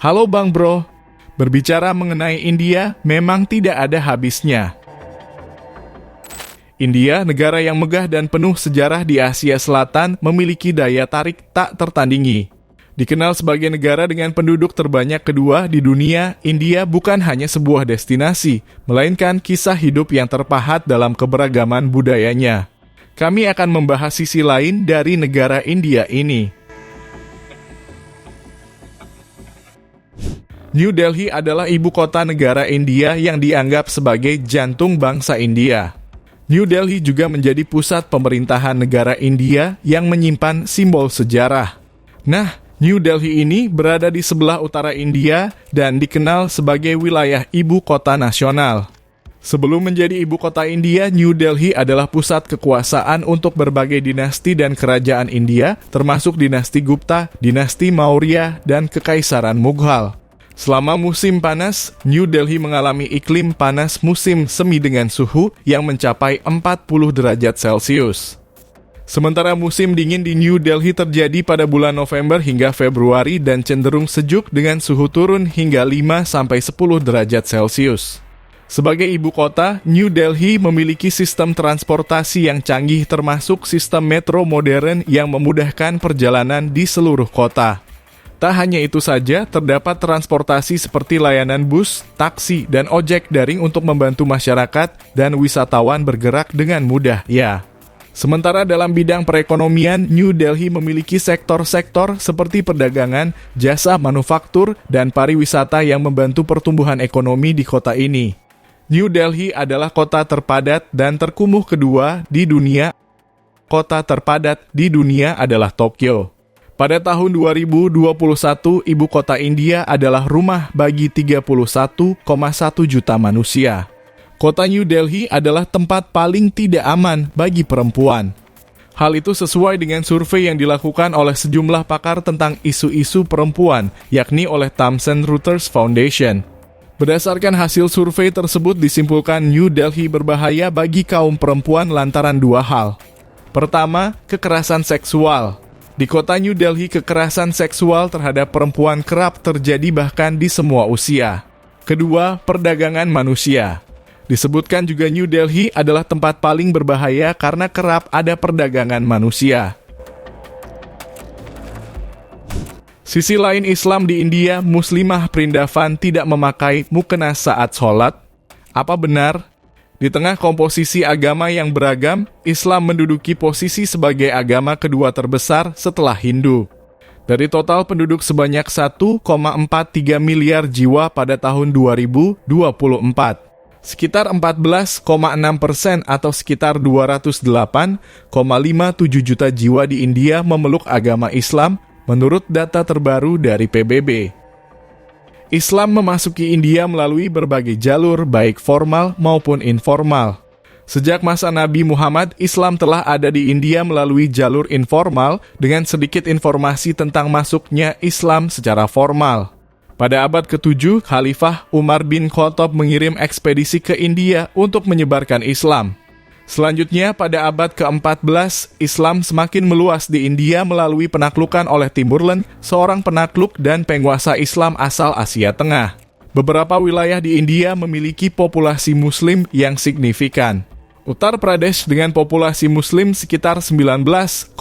Halo Bang Bro, berbicara mengenai India memang tidak ada habisnya. India, negara yang megah dan penuh sejarah di Asia Selatan, memiliki daya tarik tak tertandingi. Dikenal sebagai negara dengan penduduk terbanyak kedua di dunia, India bukan hanya sebuah destinasi, melainkan kisah hidup yang terpahat dalam keberagaman budayanya. Kami akan membahas sisi lain dari negara India ini. New Delhi adalah ibu kota negara India yang dianggap sebagai jantung bangsa India. New Delhi juga menjadi pusat pemerintahan negara India yang menyimpan simbol sejarah. Nah, New Delhi ini berada di sebelah utara India dan dikenal sebagai wilayah ibu kota nasional. Sebelum menjadi ibu kota India, New Delhi adalah pusat kekuasaan untuk berbagai dinasti dan kerajaan India, termasuk dinasti Gupta, dinasti Maurya, dan kekaisaran Mughal. Selama musim panas, New Delhi mengalami iklim panas musim semi dengan suhu yang mencapai 40 derajat Celcius. Sementara musim dingin di New Delhi terjadi pada bulan November hingga Februari dan cenderung sejuk dengan suhu turun hingga 5-10 derajat Celcius. Sebagai ibu kota, New Delhi memiliki sistem transportasi yang canggih termasuk sistem metro modern yang memudahkan perjalanan di seluruh kota. Tak hanya itu saja, terdapat transportasi seperti layanan bus, taksi, dan ojek daring untuk membantu masyarakat dan wisatawan bergerak dengan mudah, ya. Sementara dalam bidang perekonomian, New Delhi memiliki sektor-sektor seperti perdagangan, jasa manufaktur, dan pariwisata yang membantu pertumbuhan ekonomi di kota ini. New Delhi adalah kota terpadat dan terkumuh kedua di dunia. Kota terpadat di dunia adalah Tokyo. Pada tahun 2021, ibu kota India adalah rumah bagi 31,1 juta manusia. Kota New Delhi adalah tempat paling tidak aman bagi perempuan. Hal itu sesuai dengan survei yang dilakukan oleh sejumlah pakar tentang isu-isu perempuan, yakni oleh Thomson Reuters Foundation. Berdasarkan hasil survei tersebut disimpulkan New Delhi berbahaya bagi kaum perempuan lantaran dua hal. Pertama, kekerasan seksual. Di kota New Delhi, kekerasan seksual terhadap perempuan kerap terjadi bahkan di semua usia. Kedua, perdagangan manusia. Disebutkan juga New Delhi adalah tempat paling berbahaya karena kerap ada perdagangan manusia. Sisi lain Islam di India, Muslimah Prindavan tidak memakai mukena saat sholat. Apa benar? Di tengah komposisi agama yang beragam, Islam menduduki posisi sebagai agama kedua terbesar setelah Hindu. Dari total penduduk sebanyak 1,43 miliar jiwa pada tahun 2024, sekitar 14,6% atau sekitar 208,57 juta jiwa di India memeluk agama Islam menurut data terbaru dari PBB. Islam memasuki India melalui berbagai jalur, baik formal maupun informal. Sejak masa Nabi Muhammad, Islam telah ada di India melalui jalur informal dengan sedikit informasi tentang masuknya Islam secara formal. Pada abad ke-7, Khalifah Umar bin Khattab mengirim ekspedisi ke India untuk menyebarkan Islam. Selanjutnya, pada abad ke-14, Islam semakin meluas di India melalui penaklukan oleh Timurlen, seorang penakluk dan penguasa Islam asal Asia Tengah. Beberapa wilayah di India memiliki populasi Muslim yang signifikan. Uttar Pradesh dengan populasi Muslim sekitar 19,26%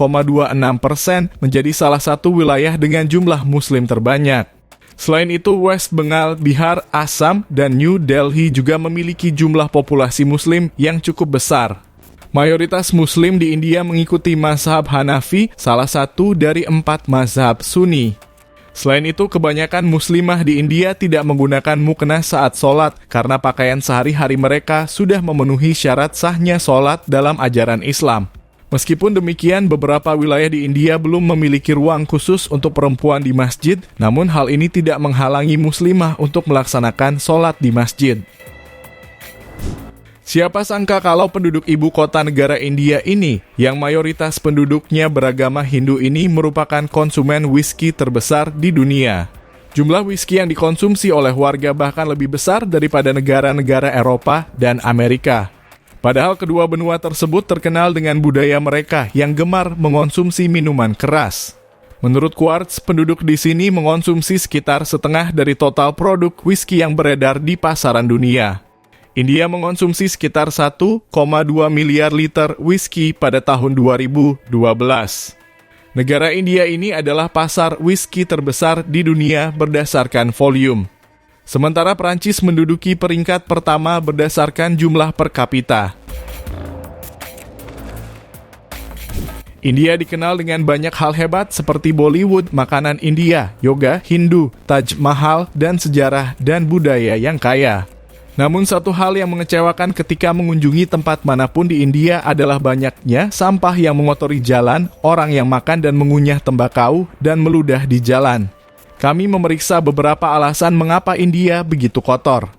menjadi salah satu wilayah dengan jumlah Muslim terbanyak. Selain itu, West Bengal, Bihar, Assam, dan New Delhi juga memiliki jumlah populasi Muslim yang cukup besar. Mayoritas Muslim di India mengikuti mazhab Hanafi, salah satu dari 4 mazhab Sunni. Selain itu, kebanyakan Muslimah di India tidak menggunakan mukena saat sholat karena pakaian sehari-hari mereka sudah memenuhi syarat sahnya sholat dalam ajaran Islam. Meskipun demikian, beberapa wilayah di India belum memiliki ruang khusus untuk perempuan di masjid, namun hal ini tidak menghalangi muslimah untuk melaksanakan sholat di masjid. Siapa sangka kalau penduduk ibu kota negara India ini, yang mayoritas penduduknya beragama Hindu ini merupakan konsumen whisky terbesar di dunia. Jumlah whisky yang dikonsumsi oleh warga bahkan lebih besar daripada negara-negara Eropa dan Amerika. Padahal kedua benua tersebut terkenal dengan budaya mereka yang gemar mengonsumsi minuman keras. Menurut Quartz, penduduk di sini mengonsumsi sekitar setengah dari total produk whisky yang beredar di pasaran dunia. India mengonsumsi sekitar 1,2 miliar liter whisky pada tahun 2012. Negara India ini adalah pasar whisky terbesar di dunia berdasarkan volume. Sementara Prancis menduduki peringkat pertama berdasarkan jumlah per kapita. India dikenal dengan banyak hal hebat seperti Bollywood, makanan India, yoga, Hindu, Taj Mahal, dan sejarah dan budaya yang kaya. Namun satu hal yang mengecewakan ketika mengunjungi tempat manapun di India adalah banyaknya sampah yang mengotori jalan, orang yang makan dan mengunyah tembakau, dan meludah di jalan. Kami memeriksa beberapa alasan mengapa India begitu kotor.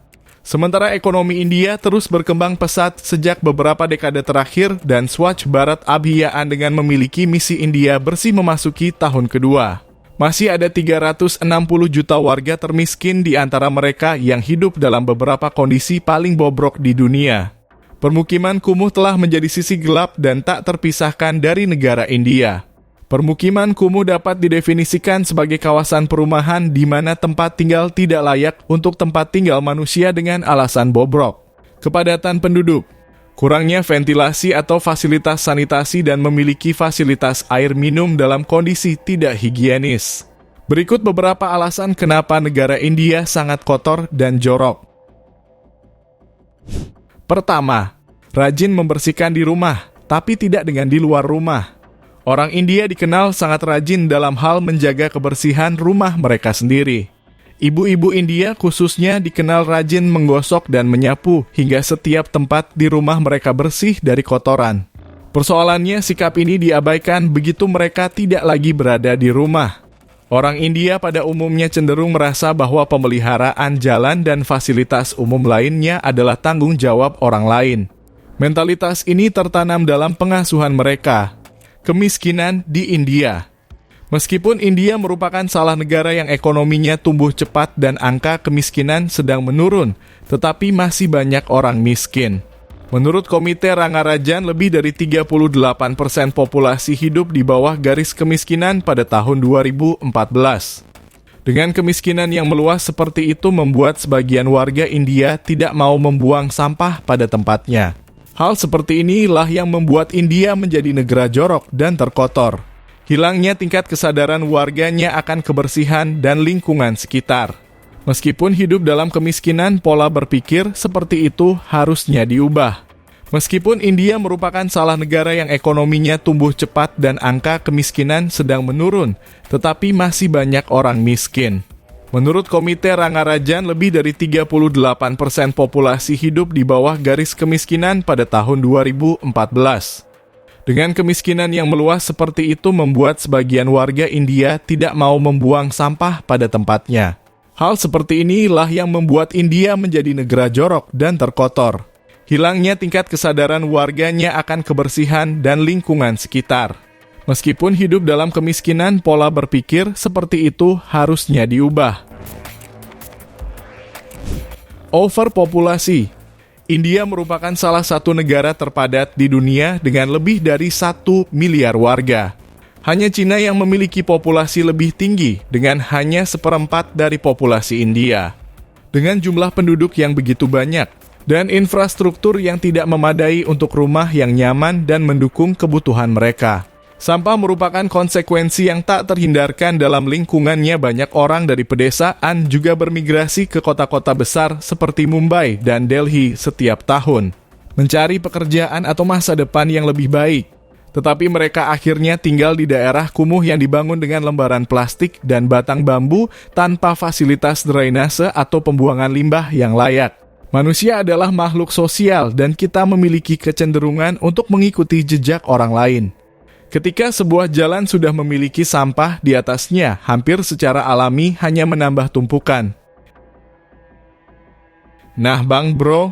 Sementara ekonomi India terus berkembang pesat sejak beberapa dekade terakhir dan Swachh Bharat Abhiyan dengan memiliki misi India bersih memasuki tahun kedua. Masih ada 360 juta warga termiskin di antara mereka yang hidup dalam beberapa kondisi paling bobrok di dunia. Permukiman kumuh telah menjadi sisi gelap dan tak terpisahkan dari negara India. Permukiman kumuh dapat didefinisikan sebagai kawasan perumahan di mana tempat tinggal tidak layak untuk tempat tinggal manusia dengan alasan bobrok. Kepadatan penduduk, kurangnya ventilasi atau fasilitas sanitasi dan memiliki fasilitas air minum dalam kondisi tidak higienis. Berikut beberapa alasan kenapa negara India sangat kotor dan jorok. Pertama, rajin membersihkan di rumah, tapi tidak dengan di luar rumah. Orang India dikenal sangat rajin dalam hal menjaga kebersihan rumah mereka sendiri. Ibu-ibu India khususnya dikenal rajin menggosok dan menyapu hingga setiap tempat di rumah mereka bersih dari kotoran. Persoalannya, sikap ini diabaikan begitu mereka tidak lagi berada di rumah. Orang India pada umumnya cenderung merasa bahwa pemeliharaan jalan dan fasilitas umum lainnya adalah tanggung jawab orang lain. Mentalitas ini tertanam dalam pengasuhan mereka. Kemiskinan di India. Meskipun India merupakan salah negara yang ekonominya tumbuh cepat dan angka kemiskinan sedang menurun, tetapi masih banyak orang miskin. Menurut Komite Rangarajan, lebih dari 38% populasi hidup di bawah garis kemiskinan pada tahun 2014. Dengan kemiskinan yang meluas seperti itu membuat sebagian warga India tidak mau membuang sampah pada tempatnya. Hal seperti inilah yang membuat India menjadi negara jorok dan terkotor. Hilangnya tingkat kesadaran warganya akan kebersihan dan lingkungan sekitar. Meskipun hidup dalam kemiskinan, pola berpikir seperti itu harusnya diubah. Meskipun India merupakan salah negara yang ekonominya tumbuh cepat dan angka kemiskinan sedang menurun, tetapi masih banyak orang miskin. Menurut Komite Rangarajan, lebih dari 38% populasi hidup di bawah garis kemiskinan pada tahun 2014. Dengan kemiskinan yang meluas seperti itu membuat sebagian warga India tidak mau membuang sampah pada tempatnya. Hal seperti inilah yang membuat India menjadi negara jorok dan terkotor. Hilangnya tingkat kesadaran warganya akan kebersihan dan lingkungan sekitar. Meskipun hidup dalam kemiskinan, pola berpikir seperti itu harusnya diubah. Overpopulasi. India merupakan salah satu negara terpadat di dunia dengan lebih dari 1 miliar warga. Hanya Cina yang memiliki populasi lebih tinggi dengan hanya 1/4 dari populasi India. Dengan jumlah penduduk yang begitu banyak dan infrastruktur yang tidak memadai untuk rumah yang nyaman dan mendukung kebutuhan mereka. Sampah merupakan konsekuensi yang tak terhindarkan dalam lingkungannya. Banyak orang dari pedesaan juga bermigrasi ke kota-kota besar seperti Mumbai dan Delhi setiap tahun, mencari pekerjaan atau masa depan yang lebih baik. Tetapi mereka akhirnya tinggal di daerah kumuh yang dibangun dengan lembaran plastik dan batang bambu tanpa fasilitas drainase atau pembuangan limbah yang layak. Manusia adalah makhluk sosial dan kita memiliki kecenderungan untuk mengikuti jejak orang lain. Ketika sebuah jalan sudah memiliki sampah di atasnya, hampir secara alami hanya menambah tumpukan. Nah Bang Bro,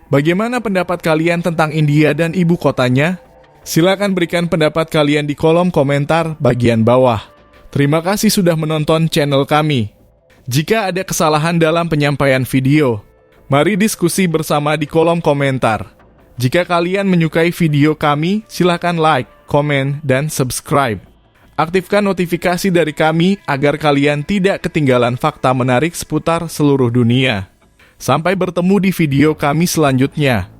bagaimana pendapat kalian tentang India dan ibu kotanya? Silakan berikan pendapat kalian di kolom komentar bagian bawah. Terima kasih sudah menonton channel kami. Jika ada kesalahan dalam penyampaian video, mari diskusi bersama di kolom komentar. Jika kalian menyukai video kami, silakan like, komen, dan subscribe. Aktifkan notifikasi dari kami agar kalian tidak ketinggalan fakta menarik seputar seluruh dunia. Sampai bertemu di video kami selanjutnya.